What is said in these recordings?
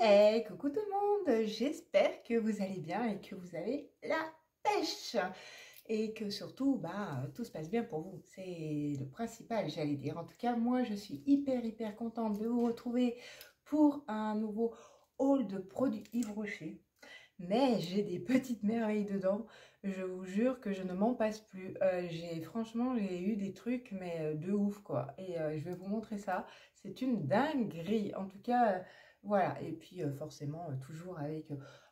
Hey, coucou tout le monde, j'espère que vous allez bien et que vous avez la pêche et que surtout tout se passe bien pour vous. C'est le principal, j'allais dire. En tout cas, moi je suis hyper contente de vous retrouver pour un nouveau haul de produits Yves Rocher. Mais j'ai des petites merveilles dedans, je vous jure que je ne m'en passe plus. Franchement, j'ai eu des trucs, mais de ouf quoi. Et je vais vous montrer ça. C'est une dinguerie. En tout cas, voilà. Et puis forcément, toujours avec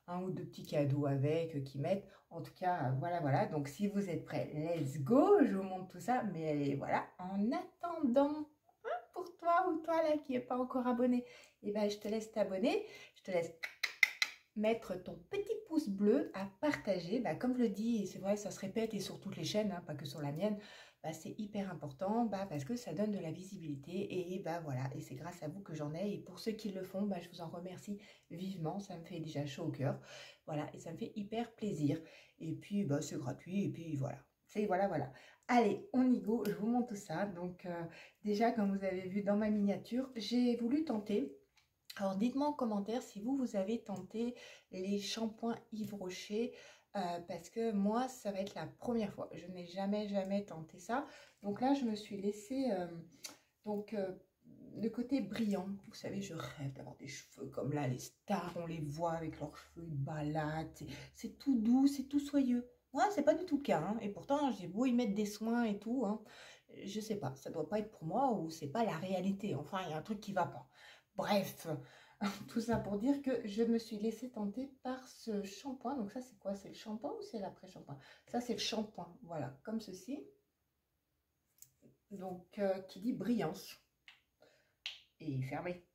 un ou deux petits cadeaux avec qui mettent. En tout cas, voilà. Donc si vous êtes prêts, let's go. Je vous montre tout ça. Mais voilà, en attendant, pour toi ou toi là qui n'est pas encore abonné, et ben je te laisse t'abonner. Je te laisse mettre ton petit pouce bleu à partager. Comme je le dis, et c'est vrai, ça se répète et sur toutes les chaînes, hein, pas que sur la mienne, c'est hyper important parce que ça donne de la visibilité et voilà, et c'est grâce à vous que j'en ai. Et pour ceux qui le font, je vous en remercie vivement, ça me fait déjà chaud au cœur. Voilà, et ça me fait hyper plaisir. Et puis c'est gratuit et puis voilà. C'est voilà. Allez, on y go, je vous montre tout ça. Donc déjà, comme vous avez vu dans ma miniature, j'ai voulu tenter. Alors, dites-moi en commentaire si vous avez tenté les shampoings Yves Rocher, parce que moi, ça va être la première fois. Je n'ai jamais tenté ça. Donc là, je me suis laissé le côté brillant. Vous savez, je rêve d'avoir des cheveux comme là, les stars, on les voit avec leurs cheveux, ils baladent. C'est tout doux, c'est tout soyeux. Moi, c'est pas du tout le cas, hein. Et pourtant, j'ai beau y mettre des soins et tout, hein. Je sais pas, ça doit pas être pour moi ou c'est pas la réalité. Enfin, il y a un truc qui va pas. Bref, tout ça pour dire que je me suis laissée tenter par ce shampoing. Donc ça, c'est quoi? C'est le shampoing ou c'est l'après-shampoing? Ça, c'est le shampoing. Voilà, comme ceci. Donc, qui dit brillance. Et fermé.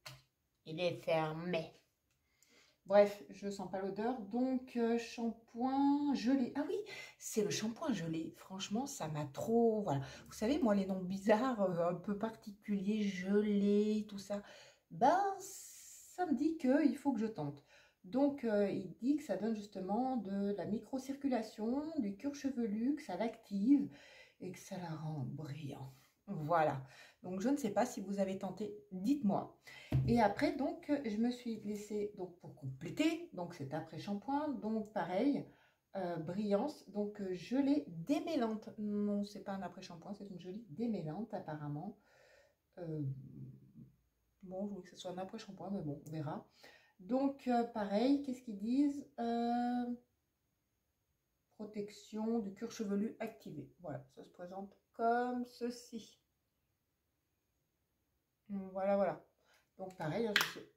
Il est fermé. Bref, je sens pas l'odeur. Donc, shampoing gelé. Ah oui, c'est le shampoing gelé. Franchement, ça m'a trop... Voilà. Vous savez, moi, les noms bizarres, un peu particuliers, gelé, tout ça. Ça me dit qu'il faut que je tente. Donc, il dit que ça donne justement de la microcirculation, du cuir chevelu, que ça l'active et que ça la rend brillant. Voilà. Donc, je ne sais pas si vous avez tenté, dites-moi. Et après, donc, je me suis laissée, donc, pour compléter, donc, c'est après shampoing, donc, pareil, brillance, donc, gelée démêlante. Non, c'est pas un après shampoing, c'est une jolie démêlante, apparemment. Bon, je veux que ce soit un après shampoing, mais bon, on verra. Donc, pareil, qu'est-ce qu'ils disent? Protection du cuir chevelu activé. Voilà, ça se présente comme ceci. Voilà. Donc pareil,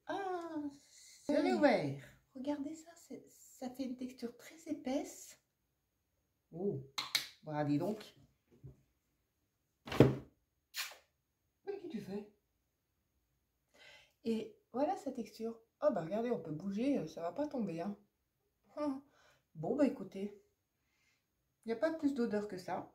ah, je l'ai ouvert. Regardez ça, ça fait une texture très épaisse. Oh, voilà, dis donc. Mais qu'est-ce que tu fais? Et voilà sa texture. Oh regardez, on peut bouger, ça va pas tomber, hein. Bon écoutez, il n'y a pas plus d'odeur que ça.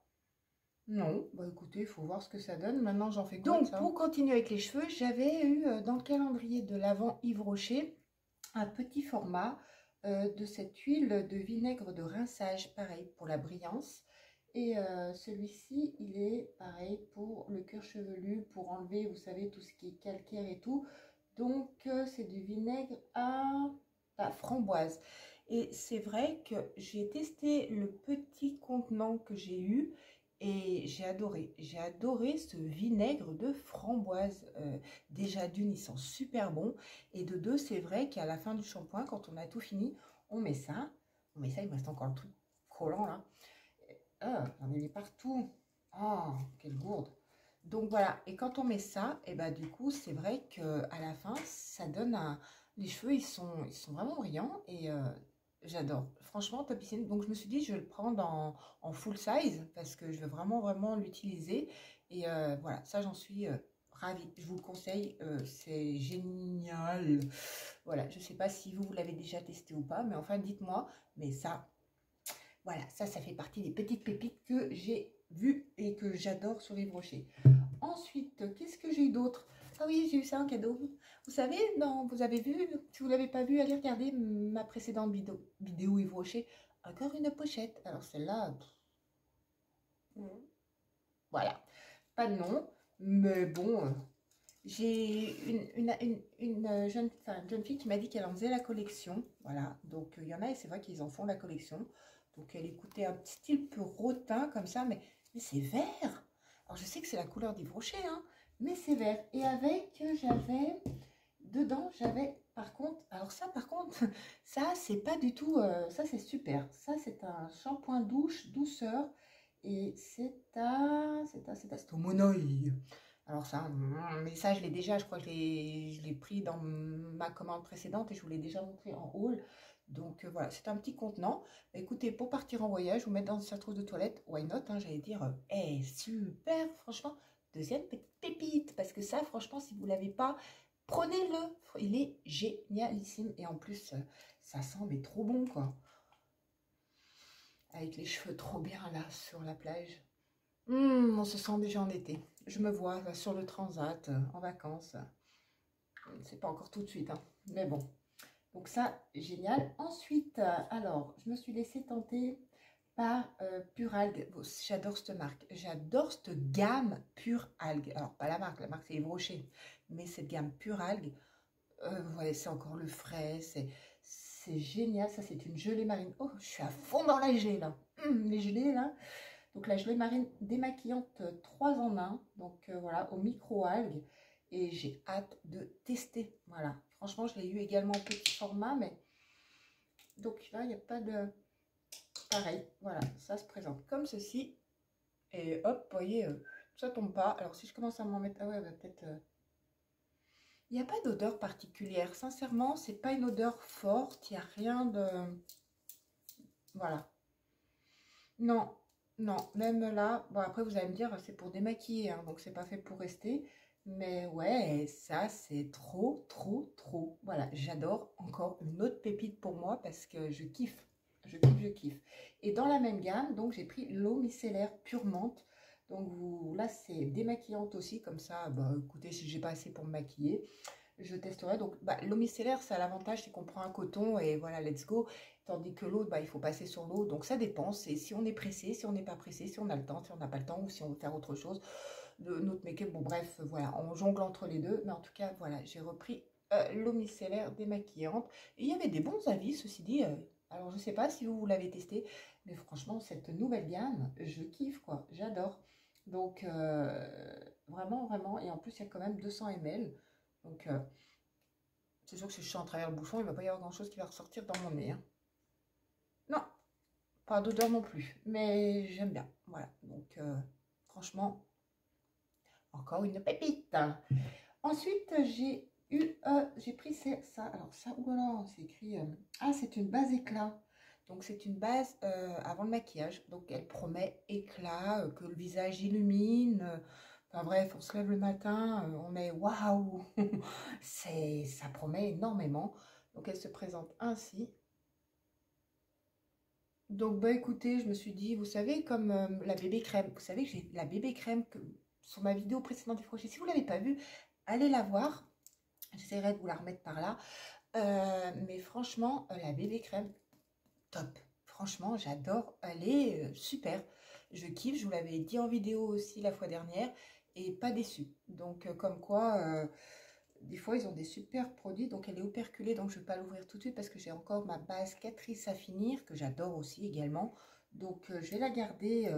Non, écoutez, il faut voir ce que ça donne. Maintenant, j'en fais quoi? Donc, pour continuer avec les cheveux, j'avais eu dans le calendrier de l'Avent Yves Rocher un petit format de cette huile de vinaigre de rinçage, pareil, pour la brillance. Et celui-ci, il est pareil pour le cuir chevelu, pour enlever, vous savez, tout ce qui est calcaire et tout. Donc, c'est du vinaigre à framboise. Et c'est vrai que j'ai testé le petit contenant que j'ai eu et j'ai adoré ce vinaigre de framboise. Déjà d'une, il sent super bon. Et de deux, c'est vrai qu'à la fin du shampoing, quand on a tout fini, on met ça. Il me reste encore le truc collant là. J'en ai mis partout. Oh, quelle gourde. Donc voilà, et quand on met ça, et du coup, c'est vrai qu'à la fin, ça donne un... Les cheveux, ils sont vraiment brillants et j'adore. Franchement, topissime. Donc je me suis dit, je vais le prendre en full size parce que je veux vraiment l'utiliser. Et voilà, ça, j'en suis ravie. Je vous le conseille, c'est génial. Voilà, je ne sais pas si vous l'avez déjà testé ou pas, mais enfin, dites-moi. Mais ça, voilà, ça fait partie des petites pépites que j'ai vues et que j'adore sur les brochets. Ensuite, qu'est-ce que j'ai eu d'autre? Ah oui, j'ai eu ça en cadeau. Vous savez, vous avez vu, si vous ne l'avez pas vu, allez regarder ma précédente vidéo Yves Rocher. Encore une pochette. Alors celle-là, voilà, pas de nom, mais bon, J'ai une jeune fille qui m'a dit qu'elle en faisait la collection. Voilà, donc il y en a et c'est vrai qu'ils en font la collection. Donc elle écoutait un petit style peu rotin comme ça, mais c'est vert. Alors je sais que c'est la couleur d'Yves Rocher, hein, mais c'est vert. Et avec, dedans, j'avais par contre, alors ça par contre, ça c'est pas du tout, ça c'est super. Ça c'est un shampoing douche douceur et c'est au monoï. Alors ça, mais ça je l'ai déjà, je crois que je l'ai pris dans ma commande précédente et je vous l'ai déjà montré en haul. Donc voilà, c'est un petit contenant. Écoutez, pour partir en voyage, vous mettre dans sa trousse de toilette, why not, hein, j'allais dire, super, franchement, deuxième petite pépite, parce que ça, franchement, si vous ne l'avez pas, prenez-le, il est génialissime. Et en plus, ça sent mais trop bon, quoi. Avec les cheveux trop bien, là, sur la plage. On se sent déjà en été. Je me vois là, sur le transat, en vacances. C'est pas encore tout de suite, hein, mais bon. Donc ça, génial. Ensuite, alors, je me suis laissée tenter par Pure Algue. Bon, j'adore cette marque. J'adore cette gamme Pure Algue. Alors, pas la marque c'est Yves Rocher. Mais cette gamme Pure Algue, ouais, c'est encore le frais. C'est génial. Ça, c'est une gelée marine. Oh, je suis à fond dans la gelée, là. Les gelées, là. Donc, la gelée marine démaquillante 3 en 1. Donc, voilà, au micro-algues. Et j'ai hâte de tester. Voilà. Franchement, je l'ai eu également en petit format, mais donc là, il n'y a pas de... Pareil, voilà, ça se présente comme ceci. Et hop, vous voyez, ça tombe pas. Alors, si je commence à m'en mettre... Ah ouais, bah, peut-être... Il n'y a pas d'odeur particulière. Sincèrement, c'est pas une odeur forte. Il n'y a rien de... Voilà. Non, non, même là... Bon, après, vous allez me dire, c'est pour démaquiller, hein, donc c'est pas fait pour rester. Mais ouais, ça, c'est trop, trop, trop. Voilà, j'adore. Encore une autre pépite pour moi parce que je kiffe. Je kiffe, je kiffe. Et dans la même gamme, donc, j'ai pris l'eau micellaire pure menthe. Donc, là, c'est démaquillante aussi. Comme ça, bah, écoutez, si j'ai pas assez pour me maquiller, je testerai. Donc, bah, l'eau micellaire, ça a l'avantage, c'est qu'on prend un coton et voilà, let's go. Tandis que l'autre, bah, il faut passer sur l'eau. Donc, ça dépend. C'est si on est pressé, si on n'est pas pressé, si on a le temps, si on n'a pas le temps ou si on veut faire autre chose de notre make-up. Bon, bref, voilà, on jongle entre les deux. Mais en tout cas, voilà, j'ai repris l'eau micellaire démaquillante. Et il y avait des bons avis, ceci dit. Alors, je ne sais pas si vous l'avez testé, mais franchement, cette nouvelle gamme, je kiffe, quoi. J'adore. Donc, vraiment, vraiment. Et en plus, il y a quand même 200 ml. Donc, c'est sûr que si je suis en travers le bouchon, il ne va pas y avoir grand-chose qui va ressortir dans mon nez, hein. Non, pas d'odeur non plus. Mais j'aime bien. Voilà. Donc, franchement, encore une pépite. Ensuite, j'ai pris ça. Alors ça, oulala, c'est écrit. Ah, c'est une base éclat. Donc c'est une base avant le maquillage. Donc elle promet éclat, que le visage illumine. Enfin bref, on se lève le matin, on est waouh. Ça promet énormément. Donc elle se présente ainsi. Donc bah écoutez, je me suis dit, vous savez, comme la bébé crème. Vous savez que j'ai la bébé crème sur ma vidéo précédente du crochet. Si vous ne l'avez pas vue, allez la voir. J'essaierai de vous la remettre par là. Mais franchement, la bébé crème, top. Franchement, j'adore. Elle est super. Je kiffe. Je vous l'avais dit en vidéo aussi la fois dernière. Et pas déçue. Donc, comme quoi, des fois, ils ont des super produits. Donc, elle est operculée. Donc, je ne vais pas l'ouvrir tout de suite parce que j'ai encore ma base Catrice à finir, que j'adore aussi également. Donc, je vais la garder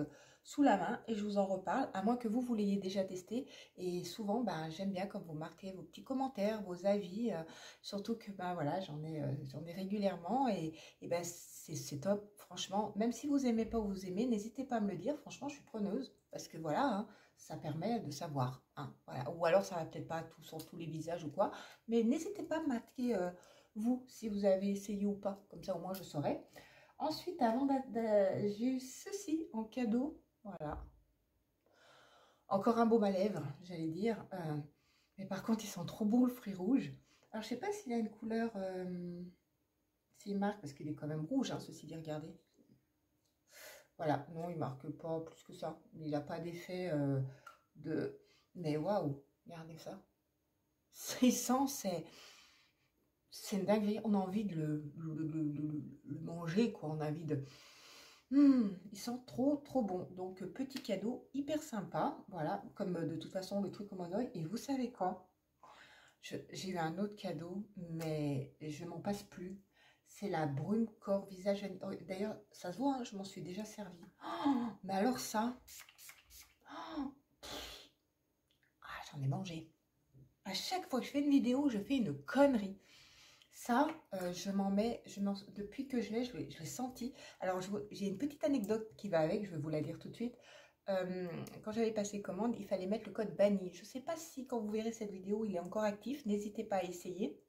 sous la main et je vous en reparle, à moins que vous l'ayez déjà testé. Et souvent, ben, j'aime bien quand vous marquez vos petits commentaires, vos avis, surtout que ben, voilà, j'en ai régulièrement et ben, c'est top, franchement. Même si vous n'aimez pas ou vous aimez, n'hésitez pas à me le dire, franchement, je suis preneuse parce que voilà, hein, ça permet de savoir, hein, voilà. Ou alors, ça va peut-être pas tout sur tous les visages ou quoi, mais n'hésitez pas à marquer vous, si vous avez essayé ou pas, comme ça au moins je saurai. Ensuite, j'ai eu ceci en cadeau. Voilà. Encore un baume à lèvres, j'allais dire. Mais par contre, ils sont trop beaux, le fruit rouge. Alors, je sais pas s'il a une couleur... s'il marque, parce qu'il est quand même rouge, hein, ceci dit, regardez. Voilà, non, il marque pas plus que ça. Il n'a pas d'effet de... Mais waouh, regardez ça. Il sent, c'est une dinguerie. On a envie de le manger, quoi. On a envie de... ils sont trop trop bons. Donc petit cadeau hyper sympa. Voilà, comme de toute façon le truc au monoï. Et vous savez quoi? J'ai eu un autre cadeau, mais je m'en passe plus. C'est la brume corps visage. D'ailleurs, ça se voit, hein, je m'en suis déjà servi. Oh, mais alors ça, oh, j'en ai mangé. À chaque fois que je fais une vidéo, je fais une connerie. Ça, je m'en mets, depuis que je l'ai senti. Alors, j'ai une petite anecdote qui va avec, je vais vous la dire tout de suite. Quand j'avais passé commande, il fallait mettre le code banni. Je ne sais pas si quand vous verrez cette vidéo, il est encore actif. N'hésitez pas à essayer.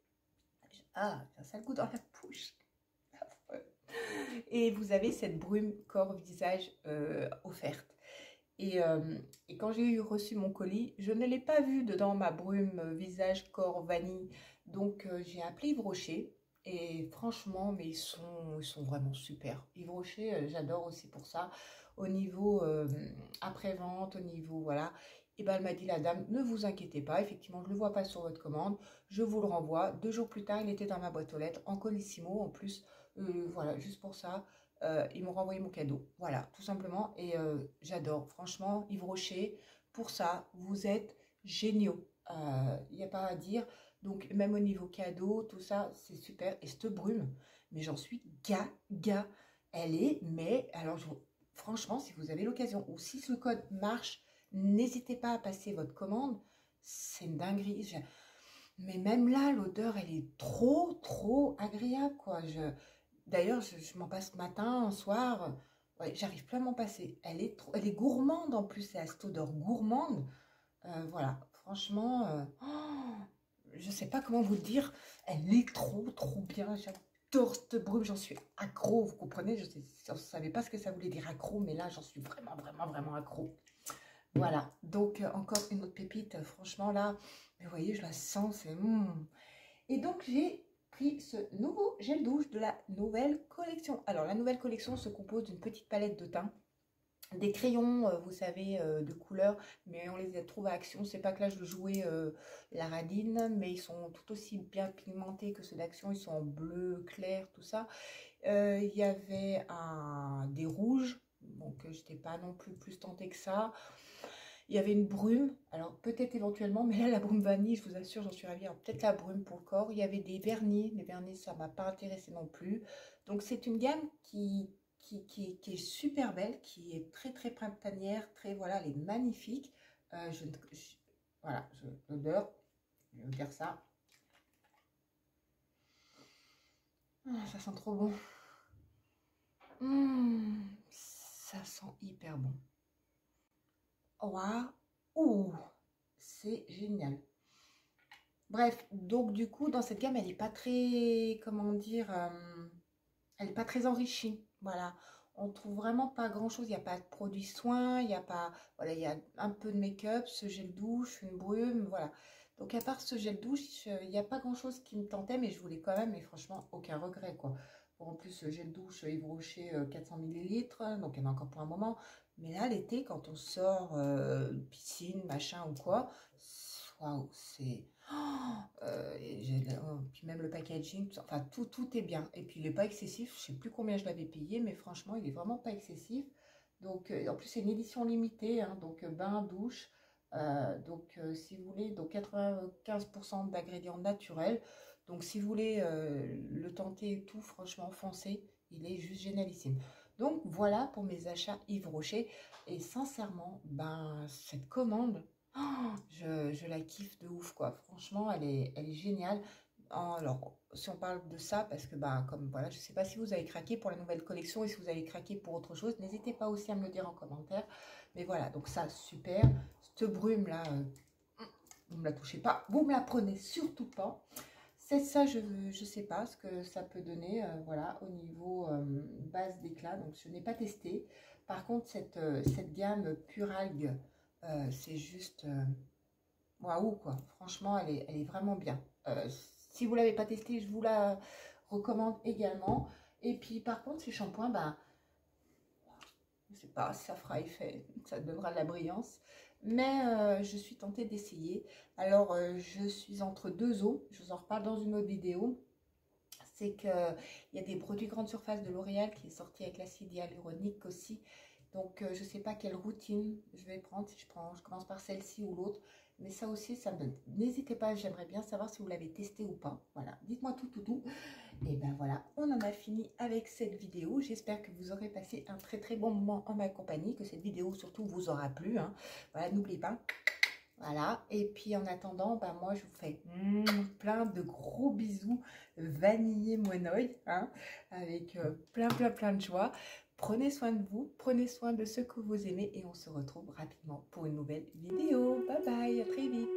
Ah, j'ai un sale goût dans la bouche. Et vous avez cette brume corps visage offerte. Et quand j'ai reçu mon colis, je ne l'ai pas vu dedans ma brume visage corps vanille. Donc j'ai appelé Yves Rocher. Et franchement, mais ils sont vraiment super. Yves Rocher, j'adore aussi pour ça. Au niveau après-vente, au niveau, voilà. Et ben elle m'a dit, la dame, ne vous inquiétez pas. Effectivement, je ne le vois pas sur votre commande. Je vous le renvoie. 2 jours plus tard, il était dans ma boîte aux lettres, en colissimo en plus. Voilà, juste pour ça. Ils m'ont renvoyé mon cadeau. Voilà, tout simplement. Et j'adore. Franchement, Yves Rocher, pour ça, vous êtes géniaux. Il n'y a pas à dire. Donc, même au niveau cadeau, tout ça, c'est super. Et cette brume, mais j'en suis gaga. Elle est, mais alors, franchement, si vous avez l'occasion, ou si ce code marche, n'hésitez pas à passer votre commande. C'est une dinguerie. Mais même là, l'odeur, elle est trop agréable, quoi. D'ailleurs, je m'en passe matin, soir. Ouais, j'arrive plus à m'en passer. Elle est gourmande en plus. Elle a cette odeur gourmande. Voilà, franchement, je sais pas comment vous le dire. Elle est trop bien. J'adore cette brume. J'en suis accro. Vous comprenez? Je ne savais pas ce que ça voulait dire accro, mais là, j'en suis vraiment accro. Voilà. Donc, encore une autre pépite. Franchement, là, mais vous voyez, je la sens. Et donc, j'ai pris ce nouveau gel douche de la nouvelle collection. Alors, la nouvelle collection se compose d'une petite palette de teint, des crayons, vous savez, de couleur, mais on les trouve à Action. C'est pas que là, je jouais la radine, mais ils sont tout aussi bien pigmentés que ceux d'Action. Ils sont en bleu clair, tout ça. Il y avait des rouges, donc je n'étais pas non plus tentée que ça. Il y avait une brume, alors peut-être éventuellement, mais là la brume vanille, je vous assure, j'en suis ravie. Alors peut-être la brume pour le corps. Il y avait des vernis, les vernis ça m'a pas intéressé non plus. Donc c'est une gamme qui est super belle, qui est très printanière, voilà, elle est magnifique. Voilà, l'odeur, je vais vous dire ça. Ça sent trop bon. Ça sent hyper bon. Waouh, c'est génial. Bref, donc du coup, dans cette gamme, elle n'est pas très, comment dire, elle n'est pas très enrichie. Voilà, on trouve vraiment pas grand-chose. Il n'y a pas de produits soins, il n'y a pas, voilà, il y a un peu de make-up, ce gel douche, une brume, voilà. Donc à part ce gel douche, il n'y a pas grand-chose qui me tentait, mais je voulais quand même, et franchement, aucun regret, quoi. Bon, en plus, ce gel douche Yves Rocher 400 ml, donc il y en a encore pour un moment. Mais là, l'été, quand on sort piscine, machin ou quoi, waouh, c'est... puis même le packaging, enfin tout est bien. Et puis il n'est pas excessif, je sais plus combien je l'avais payé, mais franchement il est vraiment pas excessif. Donc en plus c'est une édition limitée, hein, donc bain, douche. Si vous voulez, donc 95% d'ingrédients naturels. Donc si vous voulez le tenter et tout, franchement foncez, il est juste génialissime. Donc voilà pour mes achats Yves Rocher. Et sincèrement, ben cette commande, je la kiffe de ouf, quoi. Franchement, elle est géniale. Alors, si on parle de ça, parce que, bah, comme voilà, je sais pas si vous avez craqué pour la nouvelle collection et si vous avez craqué pour autre chose, n'hésitez pas aussi à me le dire en commentaire. Mais voilà, donc ça, super. Cette brume-là, vous ne me la touchez pas, vous me la prenez surtout pas. C'est ça, je sais pas ce que ça peut donner, voilà, au niveau base d'éclat. Donc, je n'ai pas testé. Par contre, cette gamme Pure Algue, c'est juste waouh, quoi. Franchement, elle est vraiment bien. Si vous ne l'avez pas testé, je vous la recommande également. Et puis, par contre, ces shampoings, bah, je ne sais pas si ça fera effet, ça donnera de la brillance. Mais je suis tentée d'essayer. Alors, je suis entre deux eaux. Je vous en reparle dans une autre vidéo. C'est qu'il y a des produits grande surface de L'Oréal qui est sorti avec l'acide hyaluronique aussi, Donc, je ne sais pas quelle routine je vais prendre, si je commence par celle-ci ou l'autre. Mais ça aussi, ça me donne. N'hésitez pas, j'aimerais bien savoir si vous l'avez testé ou pas. Voilà, dites-moi tout. Et ben voilà, on en a fini avec cette vidéo. J'espère que vous aurez passé un très bon moment en ma compagnie, que cette vidéo surtout vous aura plu, hein. Voilà, n'oubliez pas. Voilà, et puis en attendant, ben moi je vous fais plein de gros bisous vanillés monoï, hein, avec plein de joie. Prenez soin de vous, prenez soin de ceux que vous aimez et on se retrouve rapidement pour une nouvelle vidéo. Bye bye, à très vite.